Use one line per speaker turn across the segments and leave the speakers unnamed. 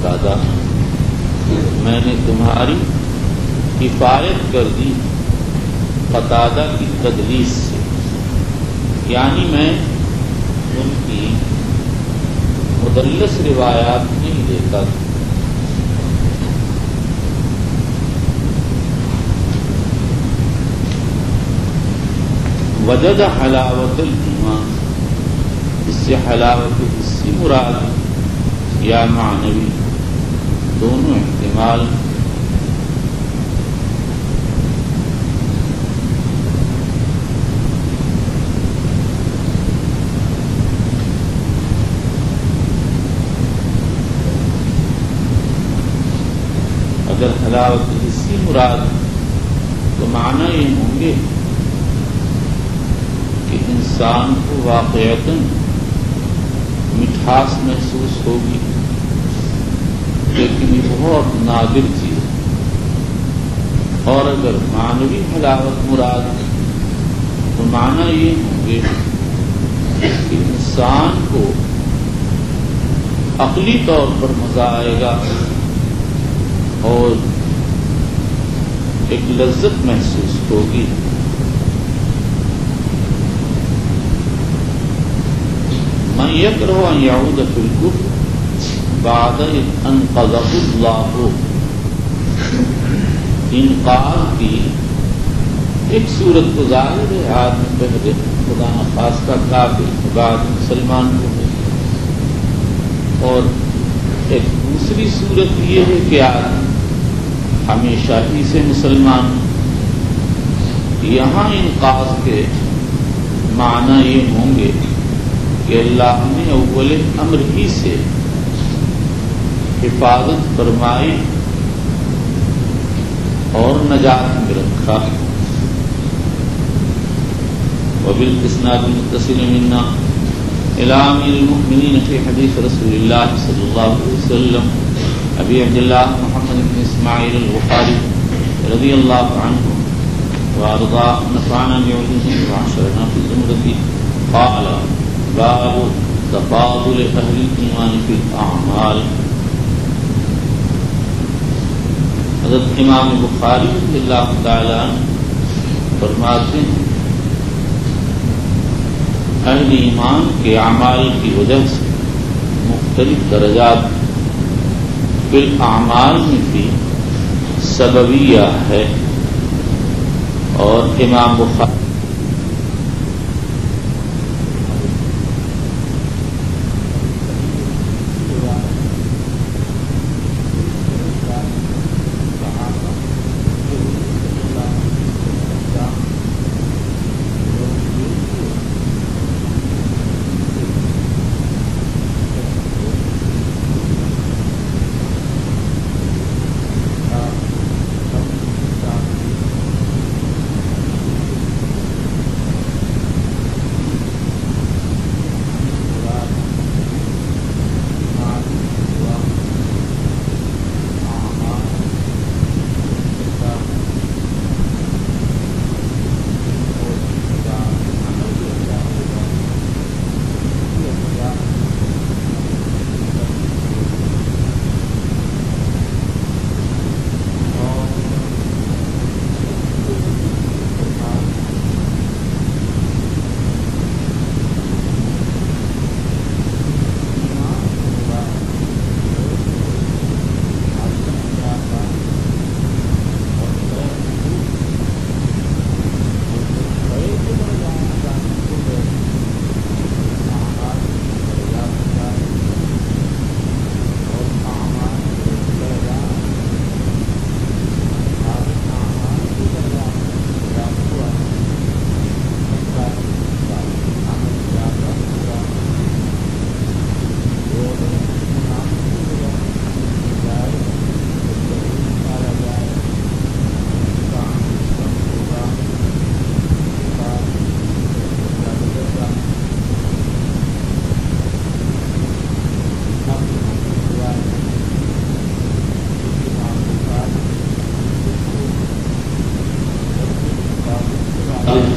قتادہ میں نے تمہاری کفایت کر دی قتادہ کی تدلیس سے، یعنی میں ان کی مدلس روایات نہیں لیتا تھا۔ وجد حلاوت الایمان، اس سے حلاوت حسی مراد یا معنوی دونوں احتمال۔ اگر حلاوت حسی مراد تو معنی یہ ہوں گے کہ انسان کو واقعتاً مٹھاس محسوس ہوگی، لیکن یہ بہت نادر چیز ہے۔ اور اگر معنوی حلاوت مراد تو معنی یہ ہوں گے کہ انسان کو عقلی طور پر مزہ آئے گا اور ایک لذت محسوس ہوگی۔ من یکرہ ان یعود فی الکفر بعد اذ انقذہ اللہ، انقاذ کی ایک صورت تو ظاہر ہے، آدمی پہلے خدا نخواستہ کافر بعد مسلمان ہوئے، اور ایک دوسری صورت یہ ہے کہ آدمی ہمیشہ ہی سے مسلمان۔ یہاں انقاذ کے معنی یہ ہوں گے کہ اللہ نے اول امر ہی سے حفاظت فرمائی اور نجات میں رکھا۔ وبالاسناد المتصل منا الى امیر المؤمنین فی حدیث رسول اللہ صلی اللہ علیہ وسلم ابی عبداللہ محمد بن اسماعیل البخاری رضی اللہ عنہ وارضا نفعنا بعلومه وعشرنا في زمرته قال باب تفاضل اہل الایمان فی الاعمال۔ حضرت امام بخاری رضی اللہ تعالی عنہ فرماتے ہیں اہل ایمان کے اعمال کی وجہ سے مختلف درجات فی الاعمال میں بھی سببیہ ہے، اور امام بخاری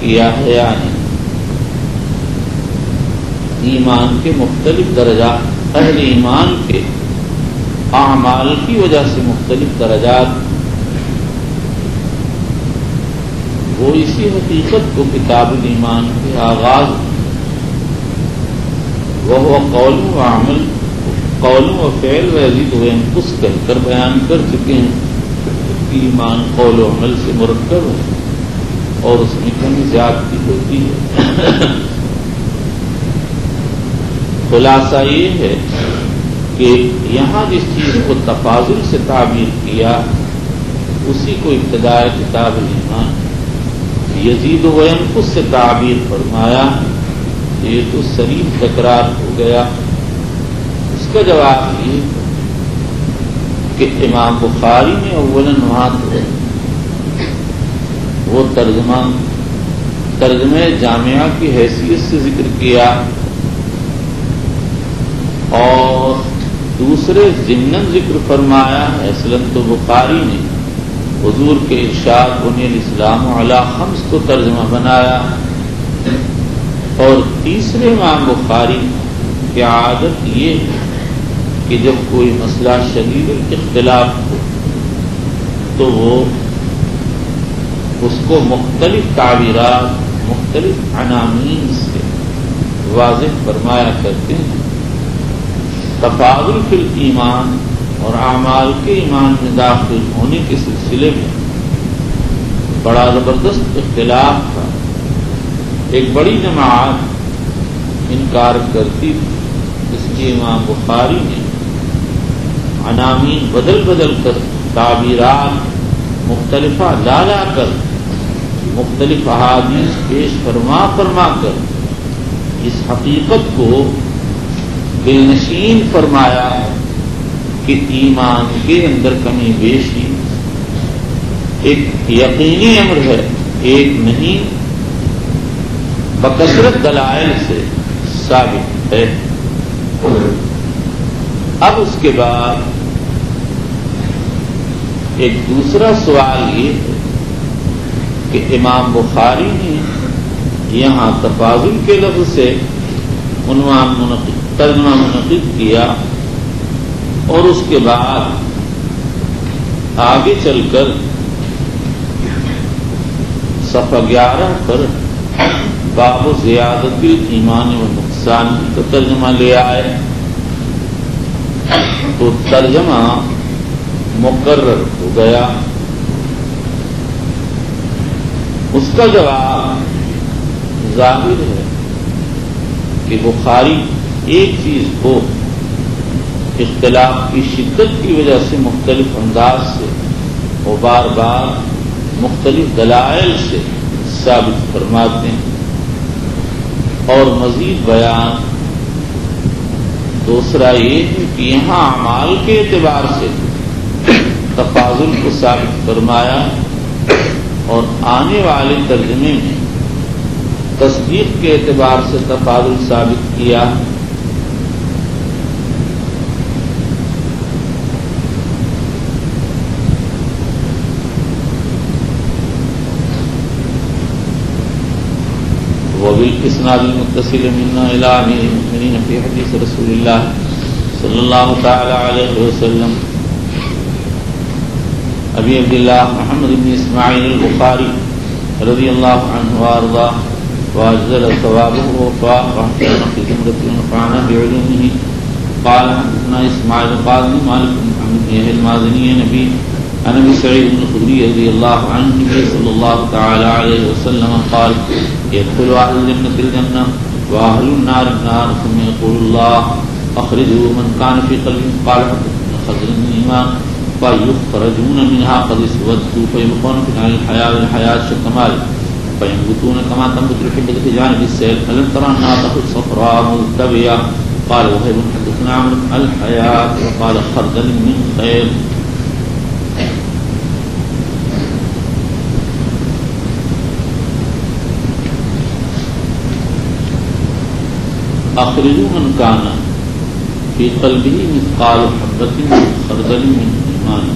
کیا ہے، یعنی ایمان کے مختلف درجات اہل ایمان کے اعمال کی وجہ سے مختلف درجات، وہ اسی حقیقت کو کتاب الایمان کے آغاز وہ قول و عمل، قول و فعل و یزید و ینقص کہہ کر بیان کر چکے ہیں کہ ایمان قول و عمل سے مرکب ہے اور اس میں کمی زیادتی ہوتی ہے۔ خلاصہ یہ ہے کہ یہاں جس چیز کو تفاضل سے تعبیر کیا اسی کو ابتداء کتاب الایمان یزید و ینقص سے تعبیر فرمایا، یہ تو صریح تکرار ہو گیا۔ اس کا جواب یہ کہ امام بخاری نے اولاً وہاں وہ ترجمہ جامعہ کی حیثیت سے ذکر کیا اور دوسرے ضمن ذکر فرمایا ہے۔ اصلاً تو بخاری نے حضور کے ارشاد بنی الاسلام علی خمس کو ترجمہ بنایا، اور تیسرے امام بخاری کی عادت یہ ہے کہ جب کوئی مسئلہ شدید اختلاف ہو تو وہ اس کو مختلف تعبیرات، مختلف عناوین سے واضح فرمایا کرتے ہیں۔ تفاضل فی الایمان اور اعمال کے ایمان میں داخل ہونے کے سلسلے میں بڑا زبردست اختلاف تھا۔ ایک بڑی جماعت انکار کرتی تھی، اس لیے امام بخاری نے عناوین بدل بدل کر، تعبیرات مختلفہ لا لا کر، مختلف احادیث پیش فرما کر اس حقیقت کو دلنشین فرمایا ہے کہ ایمان کے اندر کمی بیشی ایک یقینی امر ہے، ایک نہیں، بکثرت دلائل سے ثابت ہے۔ اب اس کے بعد ایک دوسرا سوال یہ ہے کہ امام بخاری نے یہاں تفاضل کے لفظ سے عنوان ترجمہ منعقد کیا اور اس کے بعد آگے چل کر صفحہ 11 پر باب زیادت الایمان و نقصان کا ترجمہ لے آئے تو ترجمہ مقرر ہو گیا۔ اس کا جواب ظاہر ہے کہ بخاری ایک چیز کو اختلاف کی شدت کی وجہ سے مختلف انداز سے وہ بار بار مختلف دلائل سے ثابت فرماتے ہیں، اور مزید بیان دوسرا یہ ہے کہ یہاں اعمال کے اعتبار سے تفاضل کو ثابت فرمایا اور آنے والے ترجمے میں تصدیق کے اعتبار سے تفاضل ثابت کیا۔ وبالاسناد المتصل منا الى امير المؤمنين في حديث رسول الله صلى الله تعالى عليه وسلم ابي عبد الله محمد بن اسماعيل البخاري رضي الله عنه وارضاه واجزل ثوابه ووفاقه في زمرة ونفعنا بعلومه قال حدثنا اسماعيل قال مالك بن محمد بن يحيى المازني نبي عن ابي سعيد بن الخدري رضي الله عنه النبي صلى الله تعالى عليه وسلم قال يدخل اهل الجنة الجنة واهل النار النار ثم يقول الله اخرجوا من كان في قلبه قال حدثنا خضر بن ايمان فيخرجون منها قد اسودوا فيبقون في نار الحياة شكمال فينبتون كما تنبت الحبة في جانب السيل ألم ترى أنها تخرج صفراء ملتبية قال وهيب حدثنا عمرو الحياة وقال خردل من خير اخرجوا من كان في قلبه مثقال حبة من خردل من ایمان۔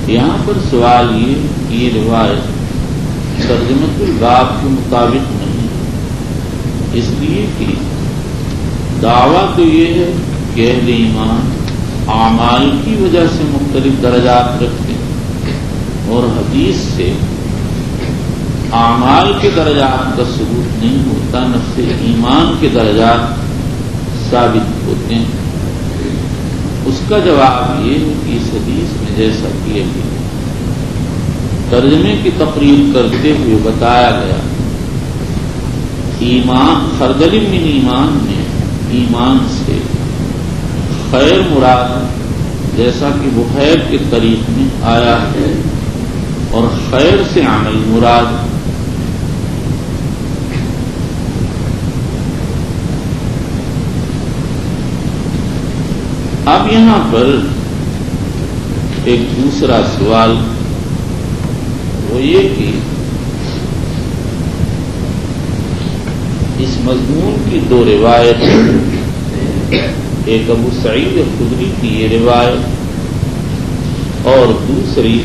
یہاں پر سوال یہ روایت ترجمۃ الباب کے مطابق نہیں، اس لیے کہ دعویٰ تو یہ ہے کہ اہل ایمان اعمال کی وجہ سے مختلف درجات رکھتے ہیں، اور حدیث سے اعمال کے درجات کا ثبوت نہیں ہوتا، نفس ایمان کے درجات ثابت ہوتے ہیں۔ اس کا جواب یہ ہے کہ اس حدیث میں جیسا کہ ابھی ترجمے کی تقریر کرتے ہوئے بتایا گیا، ایمان خردل من ایمان میں ایمان سے خیر مراد جیسا کہ بخیر کے طریق میں آیا ہے، اور خیر سے عمل مراد۔ اب یہاں پر ایک دوسرا سوال وہ یہ کہ اس مضمون کی دو روایت، ایک ابو سعید خدری کی یہ روایت اور دوسری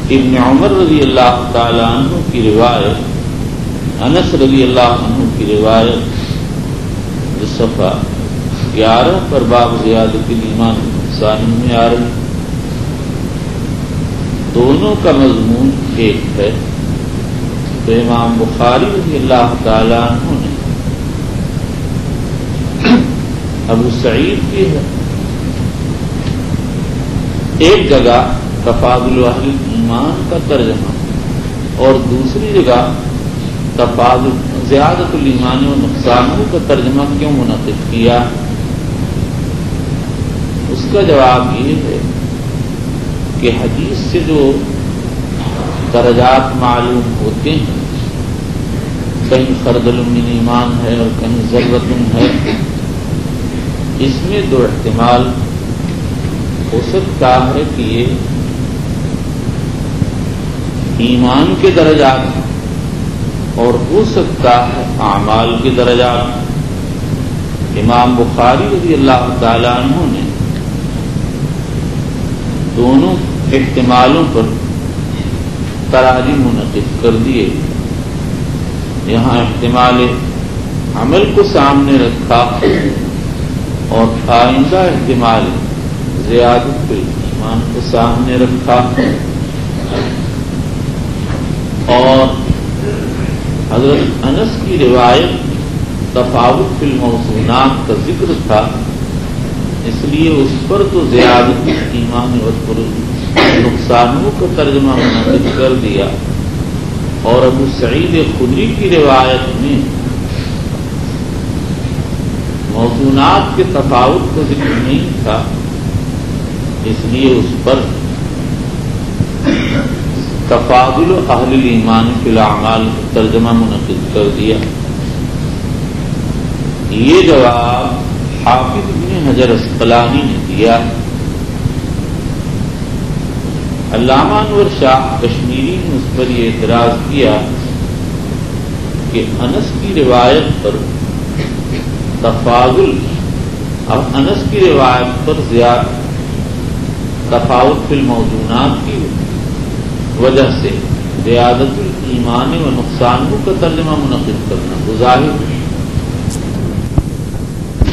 ابن عمر رضی اللہ تعالی عنہ کی روایت، انس رضی اللہ عنہ کی روایت جو صفحہ 11 پر باب زیادت الایمان ثانی میں آ رہی، دونوں کا مضمون ایک ہے۔ تو امام بخاری رضی اللہ تعالی عنہ نے ابو سعید کی ہے ایک جگہ تفاضل اہل ایمان کا ترجمہ، اور دوسری جگہ تفاضل زیادت الایمان و نقصانوں کا ترجمہ کیوں منعقد کیا؟ اس کا جواب یہ ہے کہ حدیث سے جو درجات معلوم ہوتے ہیں، کہیں خردل من ایمان ہے اور کہیں ذرۃ ہے، اس میں دو احتمال ہو سکتا ہے کہ یہ ایمان کے درجات اور ہو سکتا ہے اعمال کے درجات۔ امام بخاری رضی اللہ تعالی عنہ نے دونوں احتمالوں پر تراجم منعقد کر دیے۔ یہاں احتمال عمل کو سامنے رکھا اور آئندہ احتمال زیادت ایمان کو سامنے رکھا، اور حضرت انس کی روایت تفاوت فی الموضوعات کا ذکر تھا، اس لیے اس پر تو زیادت ایمان اور نقصانوں کا ترجمہ منعقد کر دیا، اور ابو سعید خدری کی روایت میں موضوعات کے تفاوت کا ذکر نہیں تھا، اس لیے اس پر تفاضل اہل الایمان فی الاعمال کا ترجمہ منعقد کر دیا۔ یہ جواب حافظ ابن حجر اسقلانی نے دیا۔ علامہ انور شاہ کشمیری نے اس پر یہ اعتراض کیا کہ انس کی روایت پر تفاضل، اب انس کی روایت پر زیادہ تفاوت فی الموضوعات کی وجہ سے زیادت الایمان و نقصانوں کا ترجمہ منعقد کرنا ظاہر ہے۔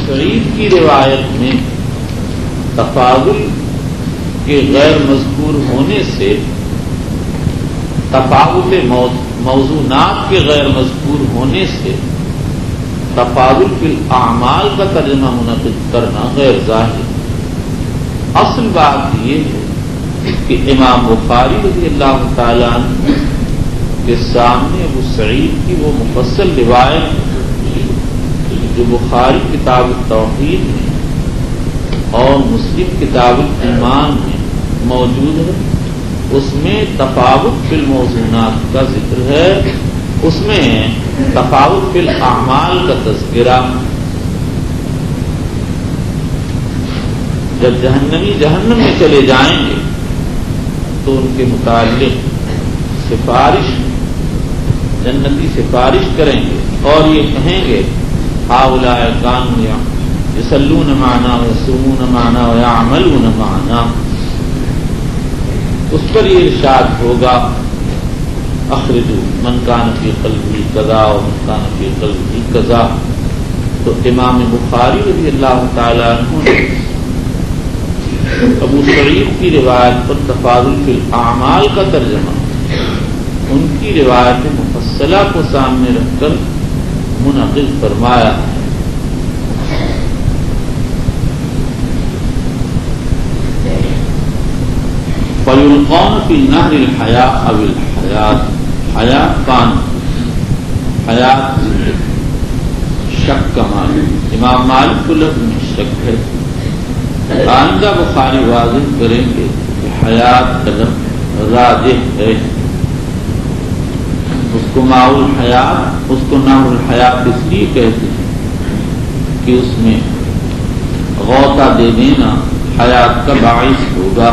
سعید کی روایت میں تفاضل کے غیر مذکور ہونے سے تفاوت موضوعات کے غیر مذکور ہونے سے تفاضل فی الاعمال کا ترجمہ منعقد کرنا غیر ظاہر۔ اصل بات یہ ہے کہ امام بخاری رضی اللہ تعالی عنہ کے سامنے ابو سعید کی وہ مفصل روایت جو بخاری کتاب التوحید میں اور مسلم کتاب الایمان میں موجود ہے، اس میں تفاوت فی الموضوعات کا ذکر ہے، اس میں تفاوت فی الاعمال کا تذکرہ۔ جب جہنمی جہنم میں چلے جائیں گے تو ان کے متعلق سفارش جنتی سفارش کریں گے اور یہ کہیں گے ہؤلاء کانوا یصلون معنا ویصومون معنا ویعملون معنا۔ اس پر یہ ارشاد ہوگا اخرجوا من کان فی قلبہ کذا ومن کان فی قلبہ کذا، تو امام بخاری رضی اللہ تعالیٰ عنہ نے ابو سعید کی روایت پر تفاضل فی الاعمال کا ترجمہ ان کی روایت مفصلہ کو سامنے رکھ کر منعقد فرمایا ہے۔ فَيُلْقَوْنَ فِي النَّهْرِ الْحَيَاءَ أَوِ الْحَيَاةِ حیات پان حیات شک کا معنی امام مالک کو لفظ میں شک ہے۔ آئندہ بخاری واضح کریں گے کہ حیات کا لفظ راجح ہے، اس کو ماء الحیات اس کو نہر الحیات اس لیے کہتے ہیں کہ اس میں غوطہ دے دینا حیات کا باعث ہوگا۔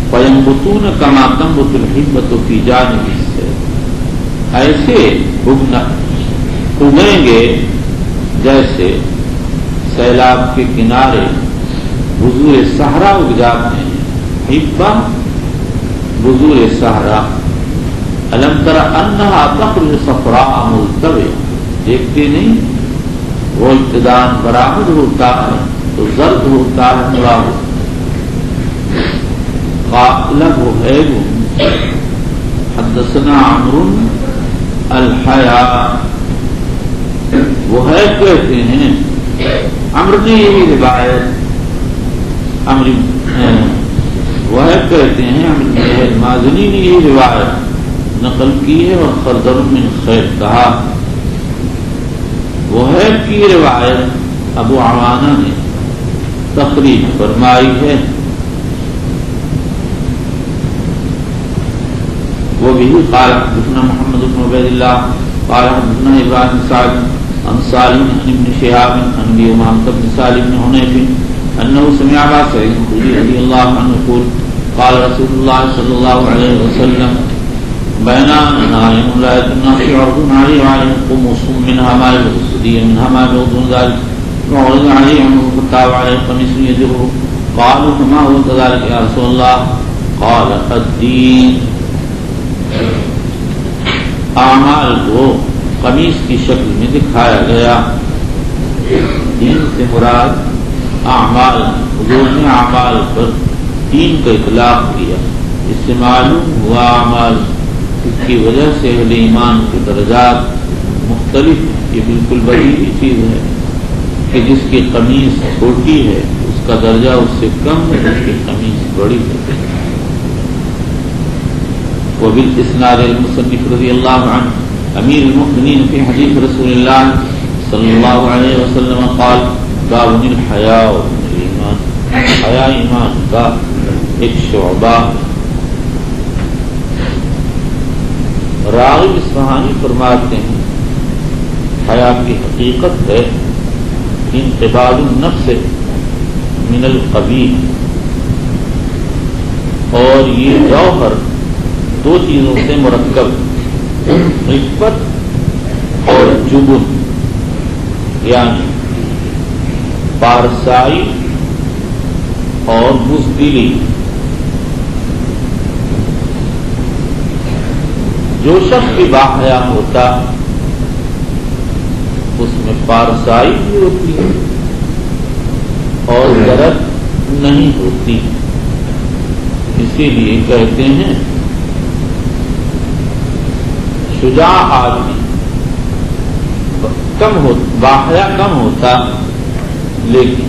فَيَنْبُتُونَ كَمَا تَنْبُتُ الْحِبَّةُ فِي جَانِبِ السَّيْلِ ایسے اگیں گے جیسے سیلاب کے کنارے بذور صحرا اگ جاتے ہیں۔ حبہ بذور صحرا الم تر انہا تخرج صفراء ملتویہ دیکھتے نہیں وہ ابتداءً برآمد ہوتا ہے تو زرد ہوتا ہے نواب قالب وہیب حدثنا عمرو الحیاء وہیب کہتے ہیں عمرو نے یہی روایت وہیب کہتے ہیں مازنی نے یہی روایت نقل کی ہے اور خردر من خیر کہا۔ وہیب کی روایت ابو عوانہ نے تخریج فرمائی ہے، وہ بھی قال حدثنا محمد بن عبید اللہ قال حدثنا ابراہیم سعد عن سالم عن ابن شهاب عن ابي امامة بن سالم بن حنيف انه سمع ابا سعيد الخدري رضي الله عنه يقول قال رسول الله صلى الله عليه وسلم بين نائم لا الناس يعرضون عليه وعليهم قمص منها ما يبغض منها ما يبغض ذلك وعرض عليه عمر الخطاب عليه قميص يجره قالوا فما هو كذلك يا رسول الله قال الدين اعمال کو قمیص کی شکل میں دکھایا گیا۔ دین سے مراد اعمال، حضور نے اعمال پر دین کا اطلاق کیا، اس سے معلوم ہوا اعمال کی وجہ سے اہل ایمان کے درجات مختلف ہیں۔ یہ بالکل بڑی چیز ہے کہ جس کی قمیص چھوٹی ہے اس کا درجہ اس سے کم ہے جس کی قمیص بڑی ہے۔ وبالاسناد المصنف رضی اللہ عنہ امیر المؤمنین فی حدیث رسول اللہ صلی اللہ علیہ وسلم قال باب الحیاء من الایمان، حیا ایمان کا ایک شعبہ۔ راغب اصفہانی فرماتے ہیں حیا کی حقیقت ہے انقباض النفس من القبیح، اور یہ جوہر دو چیزوں سے مرکب عفت اور جبن، یعنی پارسائی اور بزدلی۔ جو شخص بھی باحیا ہوتا اس میں پارسائی بھی ہوتی ہے اور غرض نہیں ہوتی، اسی لیے کہتے ہیں شجاع آدمی باحیا کم ہوتا، لیکن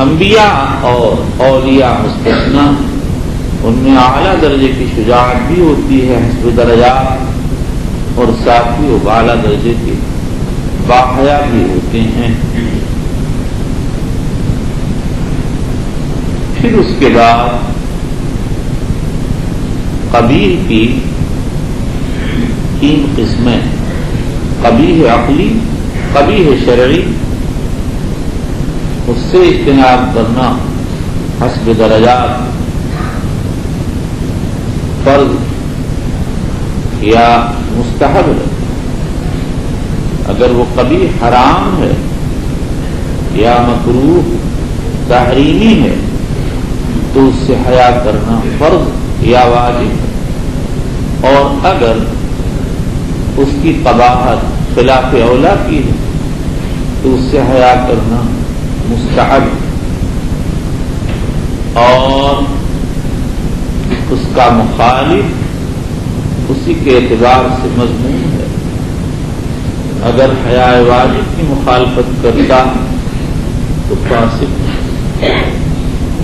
انبیاء اور اولیاء مستثنا ان میں اعلیٰ درجے کی شجاعت بھی ہوتی ہے حسب درجات، اور ساتھ ہی وہ اعلیٰ درجے کے باحیا بھی ہوتے ہیں۔ پھر اس کے بعد قبیح کی تین قسمیں، قبیح عقلی، قبیح شرعی، اس سے اجتناب کرنا حسب درجات، فرض یا مستحب ہے۔ اگر وہ قبیح حرام ہے یا مکروہ تحریمی ہے تو اس سے حیا کرنا فرض یا واجب ہے، اور اگر اس کی قباحت خلاف اولا کی ہے تو اس سے حیا کرنا مستحب اور اس کا مخالف اسی کے اعتبار سے مضمون ہے۔ اگر حیا واجب کی مخالفت کرتا تو فاسق۔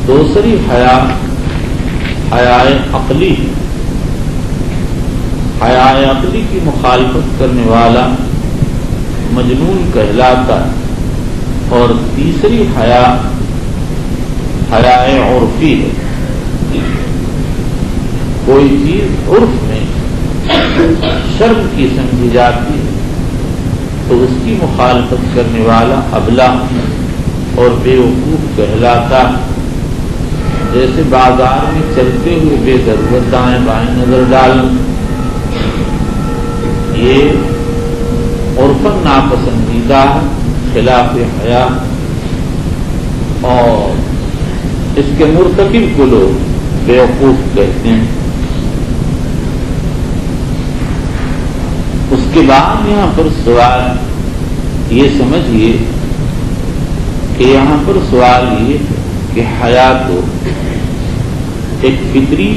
دوسری حیا عقلی، حیا عقلی کی مخالفت کرنے والا مجنون کہلاتا ہے، اور تیسری حیا عرفی ہے۔ کوئی چیز عرف میں شرم کی سمجھی جاتی ہے تو اس کی مخالفت کرنے والا ابلہ اور بے وقوف کہلاتا ہے۔ جیسے بازار میں چلتے ہوئے بے ضرورت دائیں بائیں نظر ڈالنا، یہ عرفاً ناپسندیدہ ہے، خلاف حیا، اور اس کے مرتکب کو لوگ بے وقوف کہتے ہیں۔ اس کے بعد یہاں پر سوال یہ سمجھیے کہ یہاں پر سوال یہ کہ حیا تو ایک فطری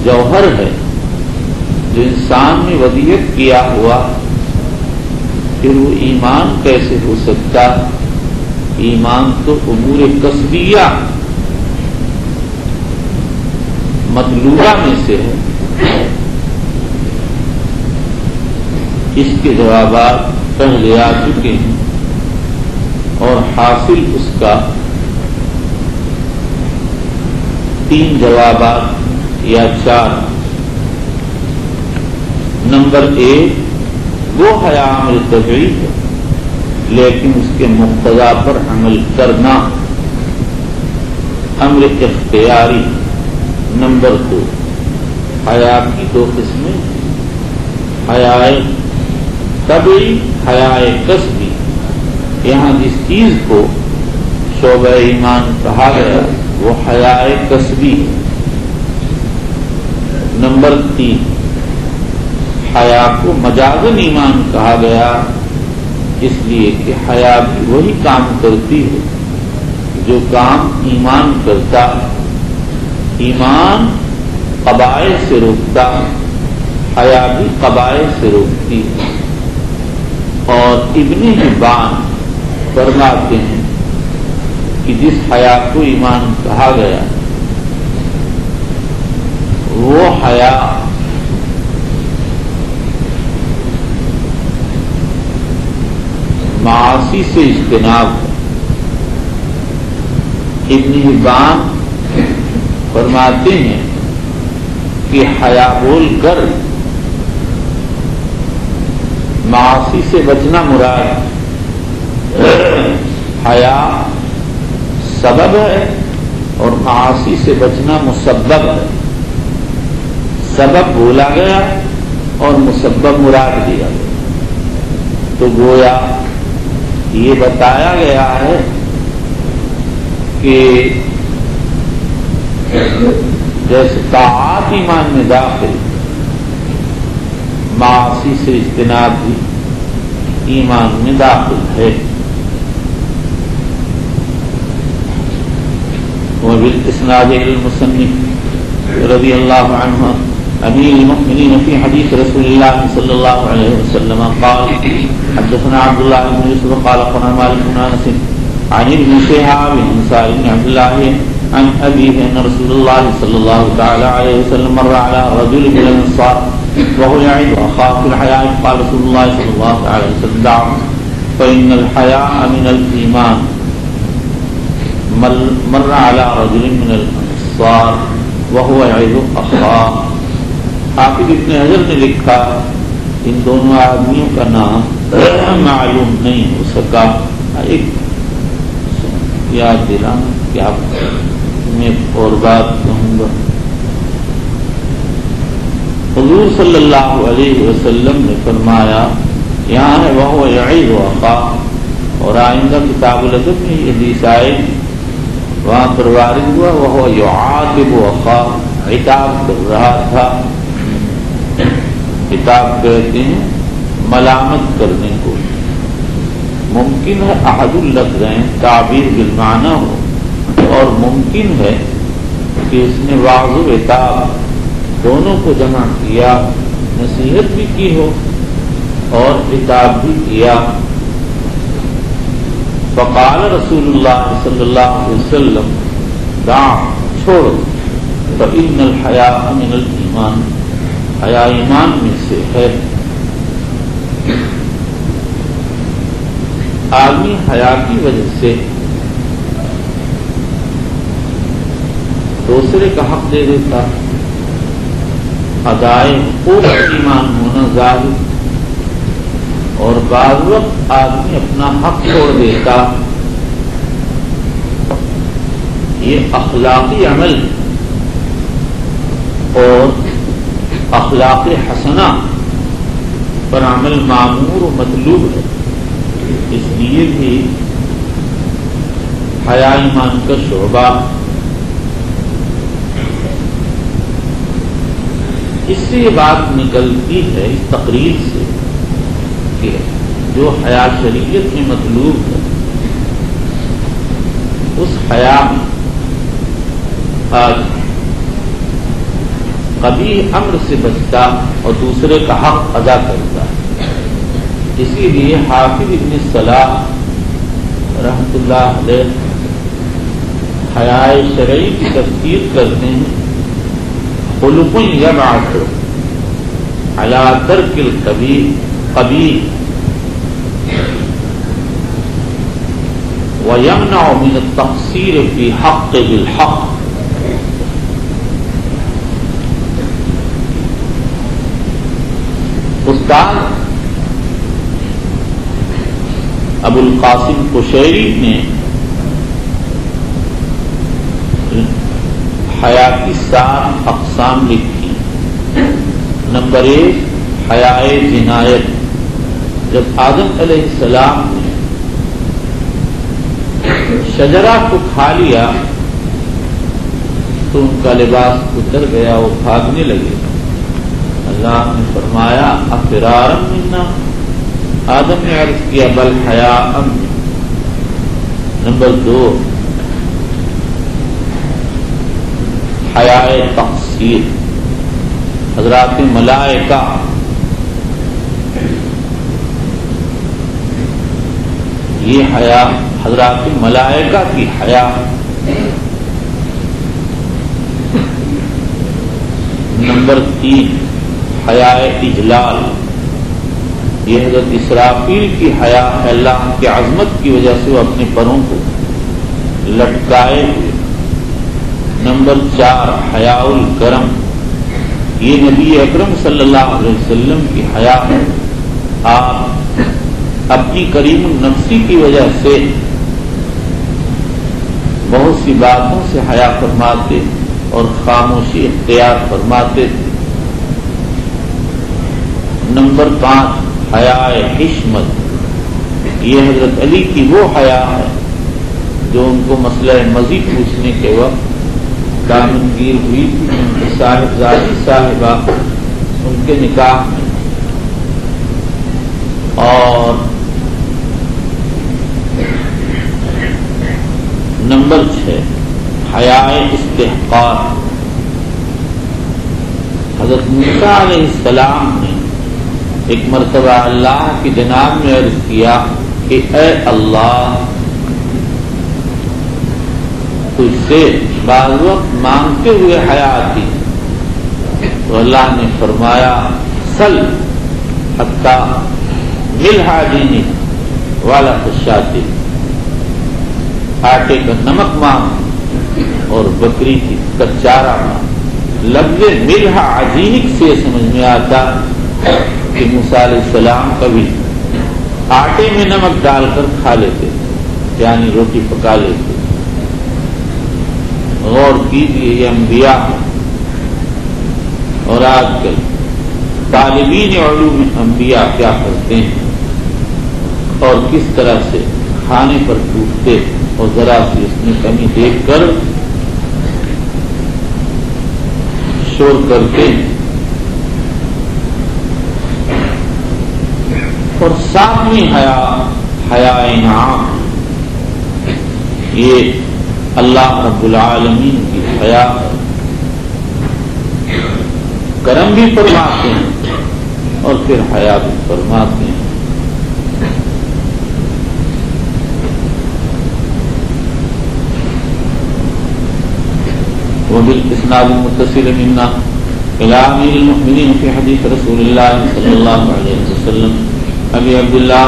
جوہر ہے جو انسان میں ودیعت کیا ہوا، پھر وہ ایمان کیسے ہو سکتا؟ ایمان تو امور کسبیہ مطلوبہ میں سے ہے۔ اس کے جوابات پہلے آ چکے ہیں اور حاصل اس کا 3 جوابات یا 4۔ نمبر 1، وہ حیا عمل طبعی ہے لیکن اس کے مقتضا پر عمل کرنا امر اختیاری۔ نمبر 2، حیا کی 2 قسمیں، حیا طبعی، حیا کسبی۔ یہاں جس چیز کو شعبہ ایمان کہا گیا وہ حیا کسبی ہے۔ نمبر 3، حیا کو مجازن ایمان کہا گیا اس لیے کہ حیا بھی وہی کام کرتی ہے جو کام ایمان کرتا۔ ایمان قبائح سے روکتا، حیا بھی قبائح سے روکتی ہے۔ اور ابن حبان فرماتے ہیں کہ جس حیا کو ایمان کہا گیا وہ حیا معاصی سے اجتناب ہے۔ ابن حبان فرماتے ہیں کہ حیا بول کر معاصی سے بچنا مراد، حیا سبب ہے اور معاصی سے بچنا مسبب ہے۔ سبب بولا گیا اور مسبب مراد دیا گیا، تو گویا یہ بتایا گیا ہے کہ جیسے طاعات ایمان میں داخل، معاصی سے اجتناب بھی ایمان میں داخل ہے۔ وبالاسناد المصنف رضی اللہ عنہ امیر المؤمنین فی حدیث رسول اللہ صلی اللہ علیہ وسلم قال حدثنا عبد الله بن يوسف قال قال مالك بن انس عن ابن شهاب بن سالم بن عبد الله عن ابيه ان رسول الله صلى الله تعالى عليه وسلم مر على رجل من الانصار وهو يعد اخاه في الحياء قال رسول الله صلى الله عليه وسلم دعه فان الحياء من الايمان مر على رجل من الانصار وهو يعد اخاه۔ حافظ ابن حجر نے لکھا ان دونوں آدمیوں کا نام معلوم نہیں ہو سکا۔ ایک یاد دلانا کیا میں اور بات کہوں گا۔ حضور صلی اللہ علیہ وسلم نے فرمایا، یہاں ہے وہ یعید اخاہ، اور آئندہ کتاب الادب میں یہ حدیث آئے وہاں پر وارد ہوا وہ یعاتب اخاہ، عتاب کر رہا تھا۔ کتاب کہتے ہیں ملامت کرنے کو. ممکن ہے احد اللفظین تعبیر بالمعنی ہو اور ممکن ہے کہ اس نے وعظ و عتاب دونوں کو جمع کیا، نصیحت بھی کی ہو اور عتاب بھی کیا. فقال رسول اللہ صلی اللہ علیہ وسلم دع چھوڑ فإن الحیاء من الایمان، حیا ایمان میں سے ہے. آدمی حیا کی وجہ سے دوسرے کا حق دے دیتا، ادائے حقوق ایمان ہونا ظاہر، اور بعض وقت آدمی اپنا حق چھوڑ دیتا. یہ اخلاقی عمل اور اخلاق حسنہ پر عمل معمور و مطلوب ہے. اس لیے بھی حیا ایمان کا شعبہ. اس سے یہ بات نکلتی ہے اس تقریر سے کہ جو حیا شریعت میں مطلوب ہے اس حیا میں کبھی امر سے بچتا اور دوسرے کا حق ادا کرتا. اسی لیے حافظ ابن صلاح رحمۃ اللہ علیہ حیا شرعی کی تفسیر کرتے ہیں خلق یبعث علی ترک القبیح ویمنع من التقصیر فی حق بالحق. استاد ابو القاسم قشیری نے حیا کی 7 اقسام لکھی. نمبر 1 حیا جنایت. جب آدم علیہ السلام نے شجرہ کو کھا لیا تو ان کا لباس اتر گیا، وہ بھاگنے لگے. اللہ نے فرمایا افرارا منا. آدم نے عرض کیا بل حیاء. نمبر 2 حیاء تقصیر. حضرات ملائکہ یہ حیا حضرات ملائکہ کی حیا. نمبر 3 حیاء اجلال. یہ حضرت اسرافیل کی حیا ہے، اللہ کی عظمت کی وجہ سے وہ اپنے پروں کو لٹکائے ہوئے. نمبر 4 حیاء الکرم. یہ نبی اکرم صلی اللہ علیہ وسلم کی حیا ہے. آپ اپنی کریم النفسی کی وجہ سے بہت سی باتوں سے حیا فرماتے اور خاموشی اختیار فرماتے تھے. نمبر 5 حیاء حشمت. یہ حضرت علی کی وہ حیا ہے جو ان کو مسئلہ مزید پوچھنے کے وقت دامنگیر ہوئی تھی. ان کی صاحبزادی صاحبہ ان کے نکاح میں. اور نمبر 6 حیاء استحقار. حضرت موسیٰ علیہ السلام نے ایک مرتبہ اللہ کی جناب میں عرض کیا کہ اے اللہ تجھ سے بعض وقت مانگتے ہوئے حیا آتی. تو اللہ نے فرمایا سل حتی ملحا دینی والا خشاتی. آٹے کا نمک مانگ اور بکری کا چارہ مانگ. لفظ ملحا عجینک سے سمجھ میں آتا کہ موسیٰ علیہ السلام کبھی آٹے میں نمک ڈال کر کھا لیتے، یعنی روٹی پکا لیتے. غور کیجیے یہ انبیاء اور آج کل طالبین علوم انبیاء کیا کرتے ہیں اور کس طرح سے کھانے پر ٹوٹتے اور ذرا سی اس میں کمی دیکھ کر شور کرتے ہیں. اور ساتویں حیا انعام، یہ اللہ رب العالمین کی حیا ہے، کرم بھی فرماتے ہیں اور پھر حیا بھی فرماتے ہیں۔ وبالاسناد المتصل منا الى امیر المؤمنین فی حدیث رسول اللہ صلی اللہ علیہ وسلم ابی عبداللہ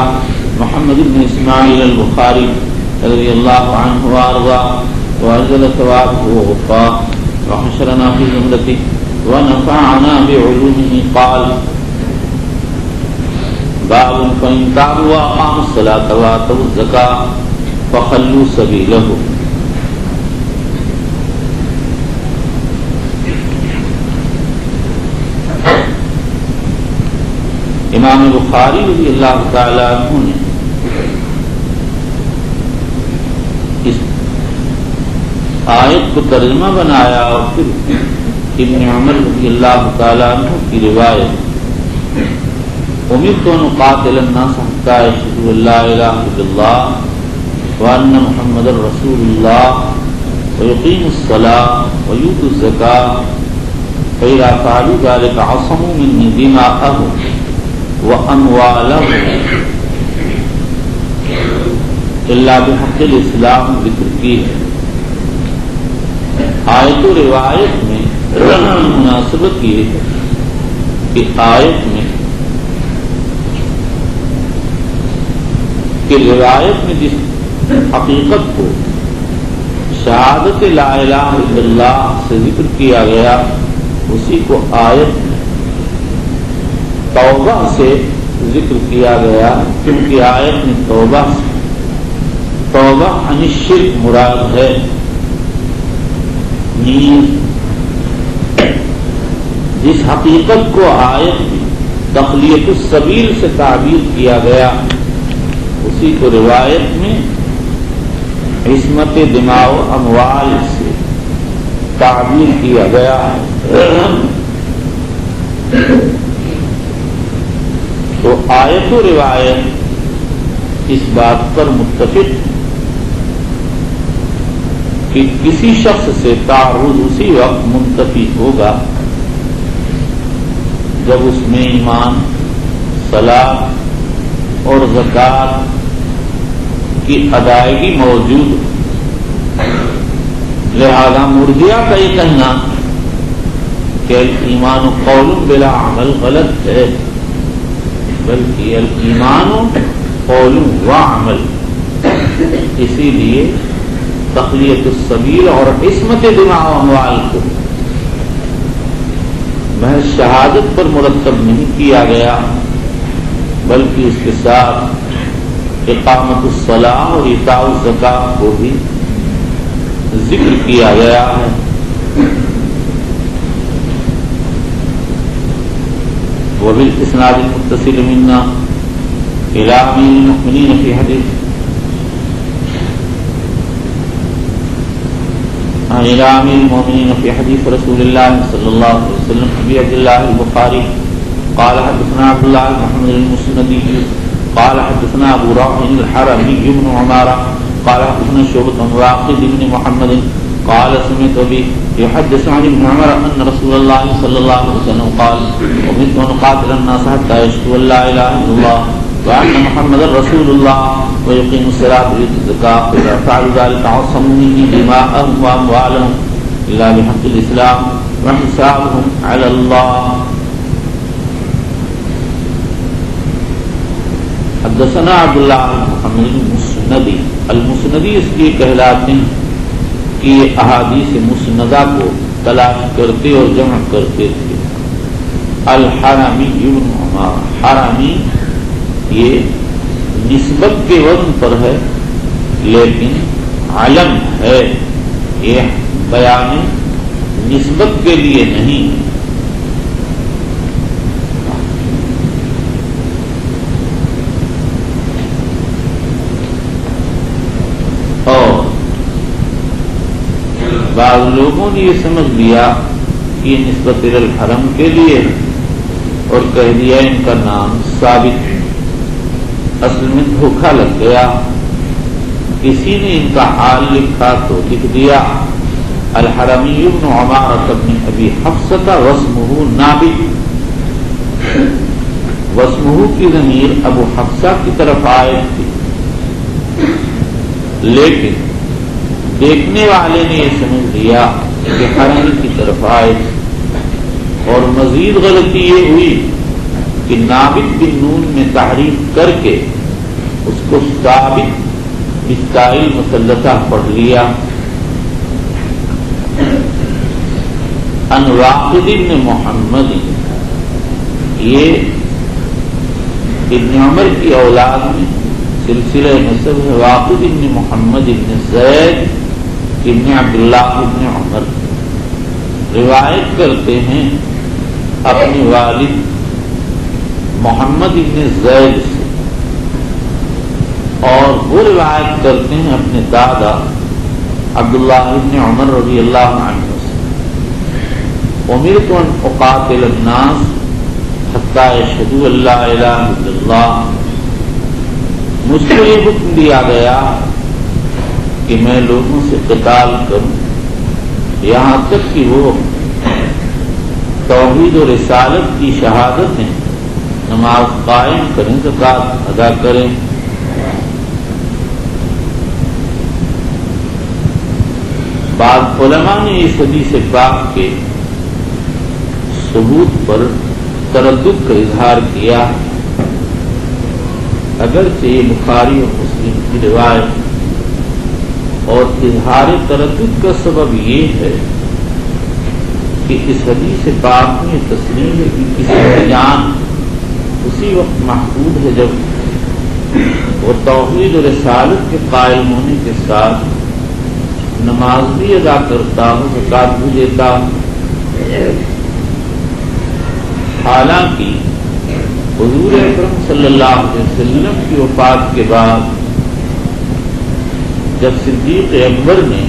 محمد بن اسماعیل البخاری رضی اللہ عنہ وارضاه وأجزل ثوابه ووفاه وحشرنا في زمرته ونفعنا بعلومه قال باب فإن تابوا وأقاموا الصلاة وآتوا الزكاة فخلوا سبيلهم۔ امام بخاری رضی اللہ تعالی عنہ نے اس آیت کو ترجمہ بنایا اور پھر ابن عمر رضی اللہ تعالی عنہ کی روایت امرت ان اقاتل الناس حتى يشهدوا ان لا اله الا الله وان محمد رسول الله ويقيموا الصلاة ويؤتوا الزكاة فإذا فعلوا ذلك عصموا مني دماءهم وأموالهم إلا بحق الإسلام ذکر کی ہے۔ آیت و روایت میں مناسبت یہ ہے کہ آیت میں کہ روایت میں جس حقیقت کو شہادت لا الہ الا اللہ سے ذکر کیا گیا اسی کو آیت میں توبہ سے ذکر کیا گیا، کیونکہ آیت میں توبہ عن الشرک مراد ہے۔ نیز جس حقیقت کو آیت میں تخلیۃ السبیل سے تعبیر کیا گیا اسی کو روایت میں عصمت دماء و اموال سے تعبیر کیا گیا ہے۔ تو آیت و روایت اس بات پر متفق کہ کسی شخص سے تعرض اسی وقت منتفی ہوگا جب اس میں ایمان، صلاۃ اور زکوٰۃ کی ادائیگی موجود ہو۔ لہذا مرجئہ کا یہ کہنا کہ ایمان قول بلا عمل غلط ہے، بلکہ الایمان قول و عمل۔ اسی لیے تخلیۃ السبیل اور عصمت دماء و اموال کو محض شہادت پر مرتب نہیں کیا گیا، بلکہ اس کے ساتھ اقامت الصلاۃ اور ایتاء الزکاۃ کو بھی ذکر کیا گیا ہے۔ وبالاسناد المتصل منا الى امیر المؤمنین فی حدیث الى امیر المؤمنین فی حدیث رسول اللہ صلی اللہ علیہ وسلم ابی عبداللہ البخاری قال حدثنا عبد الله محمد المسندی قال حدثنا ابو رافع الحرمي بن عمارة قال حدثنا شعبة عن واقد بن محمد قال سمعت ابي يحدث عن ابن عمر ان رسول الله صلى الله عليه وسلم قال امرت ان اقاتل الناس حتى يشهدوا ان لا اله الا الله وان محمد رسول الله ويقيموا الصلاة ويؤتوا الزكاة فإذا فعلوا ذلك عصموا مني دماءهم واموالهم الا بحق الاسلام وحسابهم على الله۔ حدثنا عبداللہ محمد المسندی اس لیے کہلاتے ہیں کہ یہ احادیث مسندہ کو تلاش کرتے اور جمع کرتے تھے۔ الحرمی ابن عمارہ، حرمی یہ نسبت کے وزن پر ہے لیکن علم ہے، یہ بیان نسبت کے لیے نہیں۔ بعض لوگوں نے یہ سمجھ لیا کہ یہ نسبت الحرم کے لیے اور کہہ دیا ان کا نام ثابت ہے، اصل میں دھوکہ لگ گیا، کسی نے ان کا حال لکھا تو لکھ دیا الحرمی بن عمارة بن ابی حفصة واسمہ نابغ، واسمہ کی ضمیر ابو حفصہ کی طرف آئے تھی، لیکن دیکھنے والے نے یہ سمجھ لیا کہ حرمی کی طرف آئے تھے، اور مزید غلطی یہ ہوئی کہ نابغ بن نون میں تحریف کر کے اس کو ثابت بالتاء مثلثہ پڑھ لیا۔ ان واقد بن محمد، یہ ابن عمر کی اولاد میں سلسلہ نسب ہے، واقد بن محمد بن زید ابن عبداللہ ابن عمر، روایت کرتے ہیں اپنے والد محمد ابن زید سے، اور وہ روایت کرتے ہیں اپنے دادا عبداللہ ابن عمر رضی اللہ عنہ سے۔ امرت ان اقاتل الناس حتی یشہدوا ان لا الہ الا اللہ، مجھ کو یہ حکم دیا گیا کہ میں لوگوں سے قتال کروں یہاں تک کہ وہ توحید و رسالت کی شہادتیں، نماز قائم کریں، زکوٰۃ ادا کریں۔ بعض علماء نے اس حدیث پاک کے ثبوت پر تردد کا اظہار کیا، اگرچہ یہ بخاری اور مسلم کی روایت، اور اظہار تردد کا سبب یہ ہے کہ اس حدیث پاک میں تسلیم ہے کہ کسی کی جان اسی وقت محفوظ ہے جب وہ توحید و رسالت کے قائل ہونے کے ساتھ نماز بھی ادا کرتا ہو، زکوٰۃ بھی دیتا ہو۔ حالانکہ حضور اکرم صلی اللہ علیہ وسلم کی وفات کے بعد جب صدیق اکبر نے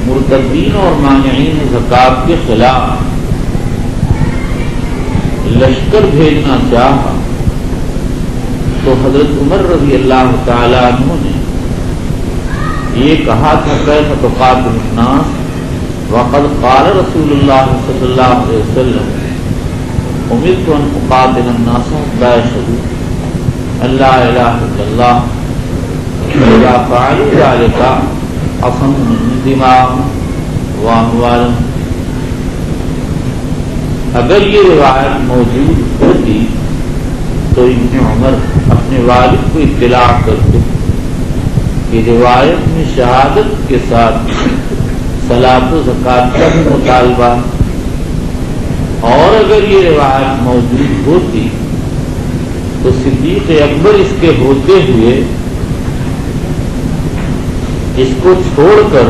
مرتدین اور مانعین زکوٰۃ کے خلاف لشکر بھیجنا چاہا تو حضرت عمر رضی اللہ تعالی عنہ نے یہ کہا تھا کیف تقاتل الناس وقد قال رسول اللہ صلی اللہ علیہ وسلم امرت ان اقاتل الناس حتی یشہدوا ان لا الہ الا اللہ فاذا فعلوا ذلك عصموا منی دماءهم واموالهم۔ اگر یہ روایت موجود ہوتی تو ابن عمر اپنے والد کو اطلاع کرتے کہ روایت میں شہادت کے ساتھ صلاۃ و زکوٰۃ کا بھی مطالبہ، اور اگر یہ روایت موجود ہوتی تو صدیق اکبر اس کے ہوتے ہوئے اس کو چھوڑ کر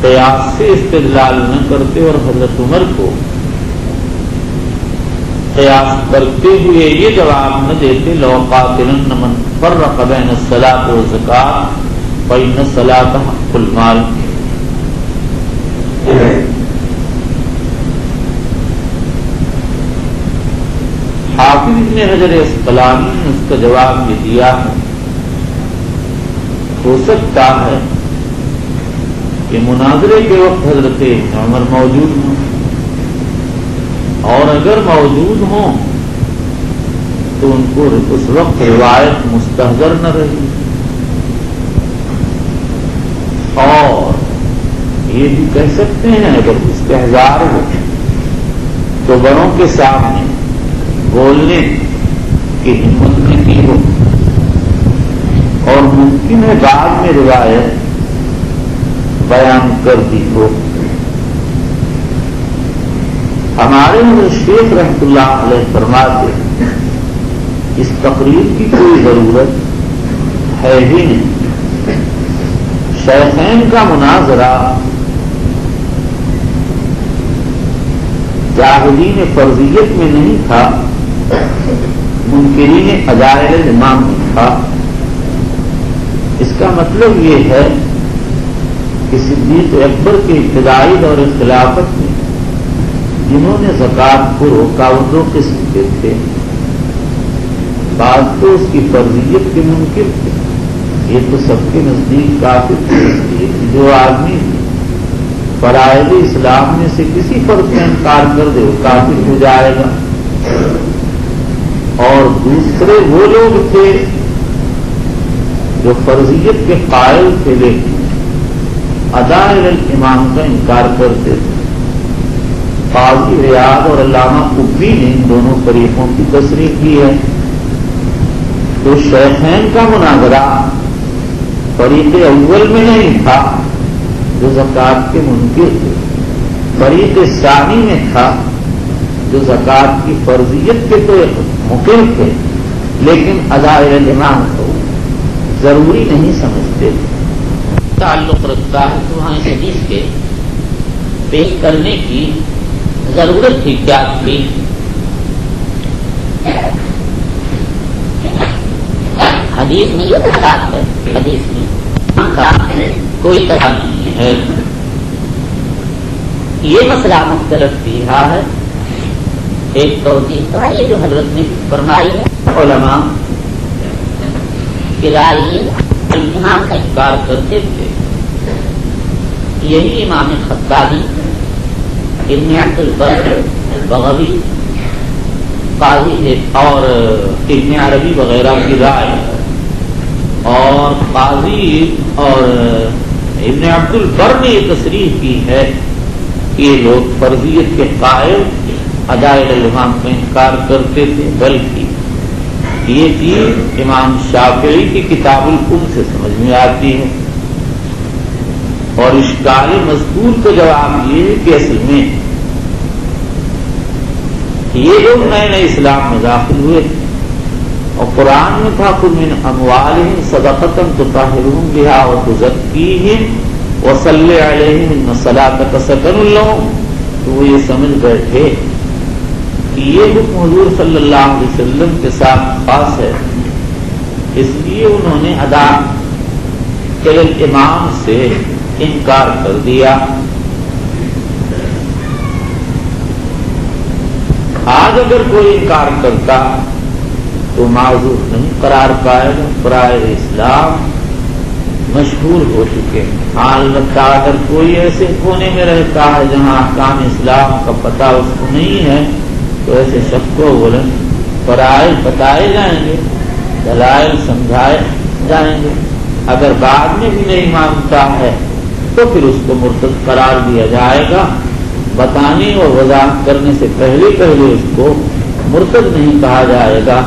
قیاس سے استدلال نہ کرتے اور حضرت عمر کو قیاس کرتے ہوئے یہ جواب نہ دیتے لو قاتلن من فرق بین الصلاۃ والزکاۃ فإن الصلاۃ حق المال۔ حافظ ابن حجر اسقلانی نے اس کا جواب یہ دیا ہے، ہو سکتا ہے کہ مناظرے کے وقت حضرت عمر موجود ہوں، اور اگر موجود ہوں تو ان کو اس وقت روایت مستحضر نہ رہی، اور یہ بھی کہہ سکتے ہیں اگر استحضار ہو تو بڑوں کے سامنے بولنے کی ہمت نہ کی ہو، اور ممکن ہے بعد میں روایت بیان کر دی ہو۔ ہمارے شیخ رحمۃ اللہ علیہ فرماتے اس تقریر کی کوئی ضرورت ہے ہی نہیں، شیخین کا مناظرہ جاہلین فرضیت میں نہیں تھا، منکرین عجائل امام میں تھا۔ اس کا مطلب یہ ہے کہ صدیق اکبر کے ابتدائی دور خلافت میں جنہوں نے زکوٰۃ کو روکا وہ دو قسم کے تھے، بعض تو اس کی فرضیت کے منکر تھے. یہ تو سب کے نزدیک کافر تھے. جو آدمی فرائض اسلام میں سے کسی فرض میں انکار کر دے وہ کافر ہو جائے گا. اور دوسرے وہ لوگ تھے جو فرضیت کے قائل تھے لیکن اداء الامام کا انکار کرتے تھے. قاضی عیاض اور علامہ قبی نے ان دونوں فریقوں کی تصریح کی ہے. تو شیخین کا مناظرہ فریق اول میں نہیں تھا جو زکوٰۃ کے منکر تھے، فریق ثانی میں تھا جو زکوٰۃ کی فرضیت کے تو مقر تھے لیکن اداء الامام کو ضروری نہیں سمجھتے.
تعلق رکھتا ہے تو وہاں اس حدیث کے پیش کرنے کی ضرورت تھی کیا تھی؟ حدیث میں یہ بات ہے، حدیث میں کوئی طرح نہیں ہے. یہ مسئلہ مختلف بھی رہا ہے. ایک توجیہ تو ہے جو حضرت نے فرمائی ہے، علماء کرائے امام کا انکار کرتے تھے. یہی امام خطابی، ابن عبد البر بغوی، قاضی اور ابن عربی وغیرہ کی رائے، اور قاضی اور ابن عبد البر نے یہ تصریح کی ہے کہ یہ لوگ فرضیت کے قائل اداء الامام کا انکار کرتے تھے. بلکہ یہ چیز امام شافعی کی کتاب الام سے سمجھ میں آتی ہے. اور اشکال مذکور کا جواب یہ ہے کہ اصل میں یہ لوگ نئے نئے اسلام میں داخل ہوئے اور قرآن میں تھا قل من اموالہم صدقۃ تطہرہم بہا وتزکیہم وصلی علیہم ان صلاتک سکن لہم. تو وہ یہ سمجھ بیٹھے کہ یہ حکم حضور صلی اللہ علیہ وسلم کے ساتھ خاص ہے، اس لیے انہوں نے اداء الامام سے انکار کر دیا. آج اگر کوئی انکار کرتا تو معذور نہیں قرار پائے گا. فرائض اسلام مشہور ہو چکے ہیں. البتہ اگر کوئی ایسے کونے میں رہتا ہے جہاں احکام اسلام کا پتہ اس کو نہیں ہے تو ایسے شخص کو بولیں فرائض بتائے جائیں گے، دلائل سمجھائے جائیں گے. اگر بعد میں بھی نہیں مانتا ہے تو پھر اس کو مرتد قرار دیا جائے گا. بتانے اور وضاحت کرنے سے پہلے اس کو مرتد نہیں کہا جائے گا.